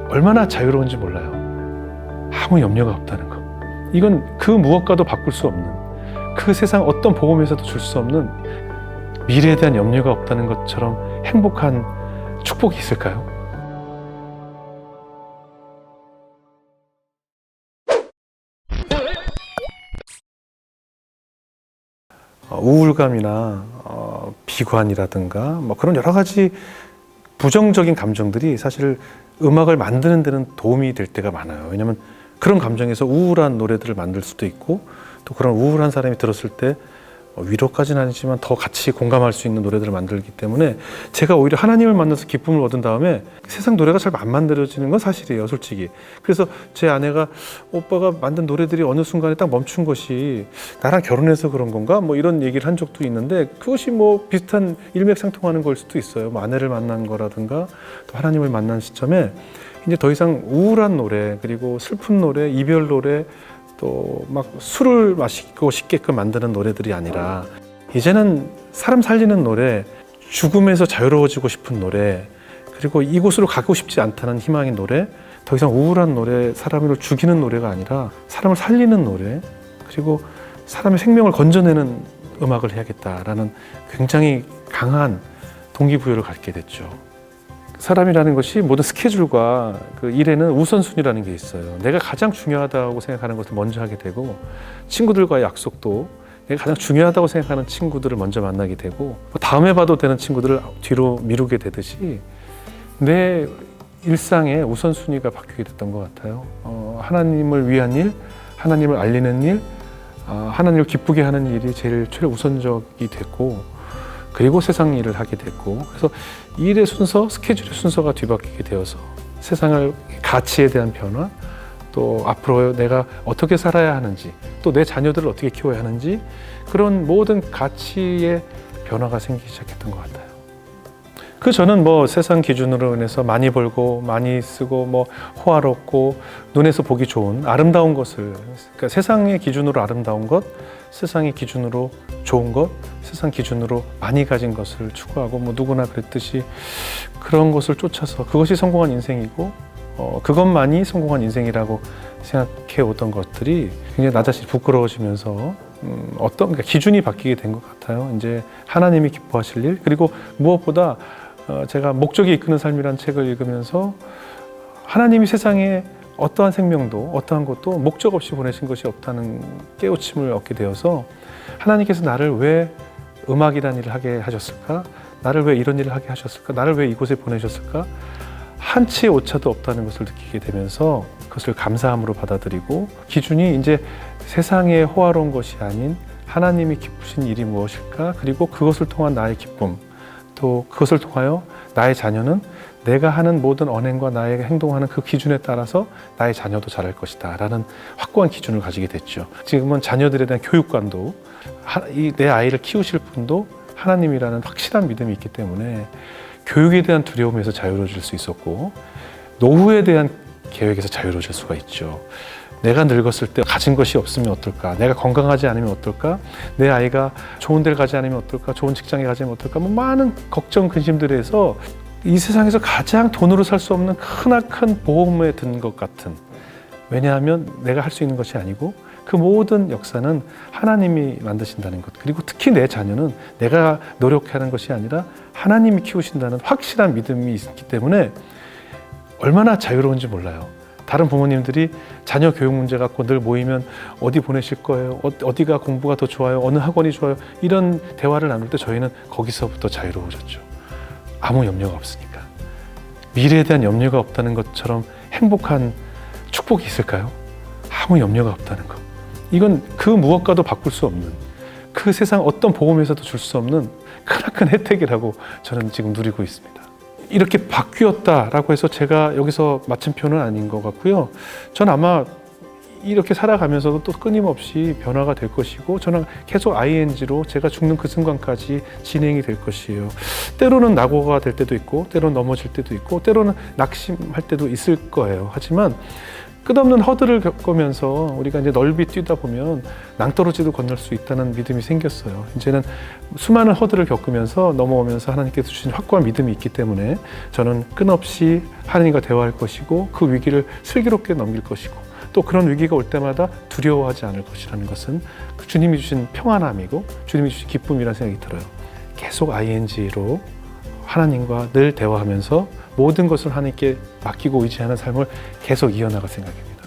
얼마나 자유로운지 몰라요. 아무 염려가 없다는 것. 이건 그 무엇과도 바꿀 수 없는, 그 세상 어떤 복음에서도 줄 수 없는 미래에 대한 염려가 없다는 것처럼 행복한 축복이 있을까요? 우울감이나 비관이라든가 뭐 그런 여러 가지 부정적인 감정들이 사실 음악을 만드는 데는 도움이 될 때가 많아요. 왜냐하면 그런 감정에서 우울한 노래들을 만들 수도 있고, 또 그런 우울한 사람이 들었을 때 위로까지는 아니지만 더 같이 공감할 수 있는 노래들을 만들기 때문에 제가 오히려 하나님을 만나서 기쁨을 얻은 다음에 세상 노래가 잘 안 만들어지는 건 사실이에요, 솔직히. 그래서 제 아내가 오빠가 만든 노래들이 어느 순간에 딱 멈춘 것이 나랑 결혼해서 그런 건가? 뭐 이런 얘기를 한 적도 있는데, 그것이 뭐 비슷한 일맥상통하는 걸 수도 있어요. 뭐 아내를 만난 거라든가 또 하나님을 만난 시점에 이제 더 이상 우울한 노래, 그리고 슬픈 노래, 이별 노래, 또 막 술을 마시고 싶게끔 만드는 노래들이 아니라 이제는 사람 살리는 노래, 죽음에서 자유로워지고 싶은 노래, 그리고 이곳으로 가고 싶지 않다는 희망의 노래, 더 이상 우울한 노래, 사람을 죽이는 노래가 아니라 사람을 살리는 노래, 그리고 사람의 생명을 건져내는 음악을 해야겠다라는 굉장히 강한 동기부여를 갖게 됐죠. 사람이라는 것이 모든 스케줄과 그 일에는 우선순위라는 게 있어요. 내가 가장 중요하다고 생각하는 것을 먼저 하게 되고, 친구들과의 약속도 내가 가장 중요하다고 생각하는 친구들을 먼저 만나게 되고, 다음에 봐도 되는 친구들을 뒤로 미루게 되듯이 내 일상의 우선순위가 바뀌게 됐던 것 같아요. 하나님을 위한 일, 하나님을 알리는 일, 하나님을 기쁘게 하는 일이 제일 최우선적이 됐고, 그리고 세상 일을 하게 됐고, 그래서 일의 순서, 스케줄의 순서가 뒤바뀌게 되어서 세상을 가치에 대한 변화, 또 앞으로 내가 어떻게 살아야 하는지, 또 내 자녀들을 어떻게 키워야 하는지, 그런 모든 가치의 변화가 생기기 시작했던 것 같아요. 저는 뭐 세상 기준으로 인해서 많이 벌고 많이 쓰고 뭐 호화롭고 눈에서 보기 좋은 아름다운 것을, 그러니까 세상의 기준으로 아름다운 것, 세상의 기준으로 좋은 것, 세상 기준으로 많이 가진 것을 추구하고, 뭐 누구나 그랬듯이 그런 것을 쫓아서 그것이 성공한 인생이고, 그것만이 성공한 인생이라고 생각해 오던 것들이 굉장히 나 자신이 부끄러워지면서 그러니까 기준이 바뀌게 된 것 같아요. 이제 하나님이 기뻐하실 일, 그리고 무엇보다 제가 목적이 이끄는 삶이라는 책을 읽으면서 하나님이 세상에 어떠한 생명도 어떠한 것도 목적 없이 보내신 것이 없다는 깨우침을 얻게 되어서, 하나님께서 나를 왜 음악이라는 일을 하게 하셨을까? 나를 왜 이런 일을 하게 하셨을까? 나를 왜 이곳에 보내셨을까? 한치의 오차도 없다는 것을 느끼게 되면서 그것을 감사함으로 받아들이고, 기준이 이제 세상의 호화로운 것이 아닌 하나님이 기쁘신 일이 무엇일까? 그리고 그것을 통한 나의 기쁨, 또 그것을 통하여 나의 자녀는 내가 하는 모든 언행과 나의 행동하는 그 기준에 따라서 나의 자녀도 자랄 것이다 라는 확고한 기준을 가지게 됐죠. 지금은 자녀들에 대한 교육관도, 내 아이를 키우실 분도 하나님이라는 확실한 믿음이 있기 때문에 교육에 대한 두려움에서 자유로워질 수 있었고, 노후에 대한 계획에서 자유로워질 수가 있죠. 내가 늙었을 때 가진 것이 없으면 어떨까? 내가 건강하지 않으면 어떨까? 내 아이가 좋은 데를 가지 않으면 어떨까? 좋은 직장에 가지 않으면 어떨까? 뭐 많은 걱정, 근심들에서 이 세상에서 가장 돈으로 살 수 없는 크나큰 보험에 든 것 같은, 왜냐하면 내가 할 수 있는 것이 아니고 그 모든 역사는 하나님이 만드신다는 것, 그리고 특히 내 자녀는 내가 노력하는 것이 아니라 하나님이 키우신다는 확실한 믿음이 있기 때문에 얼마나 자유로운지 몰라요. 다른 부모님들이 자녀 교육 문제 갖고 늘 모이면 어디 보내실 거예요? 어디가 공부가 더 좋아요? 어느 학원이 좋아요? 이런 대화를 나눌 때 저희는 거기서부터 자유로워졌죠. 아무 염려가 없으니까. 미래에 대한 염려가 없다는 것처럼 행복한 축복이 있을까요? 아무 염려가 없다는 것. 이건 그 무엇과도 바꿀 수 없는, 그 세상 어떤 복음에서도 줄 수 없는 크나큰 혜택이라고 저는 지금 누리고 있습니다. 이렇게 바뀌었다라고 해서 제가 여기서 마침표는 아닌 것 같고요. 전 아마 이렇게 살아가면서도 또 끊임없이 변화가 될 것이고, 저는 계속 ING로 제가 죽는 그 순간까지 진행이 될 것이에요. 때로는 낙오가 될 때도 있고, 때로는 넘어질 때도 있고, 때로는 낙심할 때도 있을 거예요. 하지만 끝없는 허들을 겪으면서 우리가 이제 넓이 뛰다 보면 낭떠러지도 건널 수 있다는 믿음이 생겼어요. 이제는 수많은 허들을 겪으면서 넘어오면서 하나님께서 주신 확고한 믿음이 있기 때문에 저는 끊없이 하나님과 대화할 것이고 그 위기를 슬기롭게 넘길 것이고 또 그런 위기가 올 때마다 두려워하지 않을 것이라는 것은 주님이 주신 평안함이고 주님이 주신 기쁨이라는 생각이 들어요. 계속 ING로 하나님과 늘 대화하면서 모든 것을 하나님께 맡기고 의지하는 삶을 계속 이어나갈 생각입니다.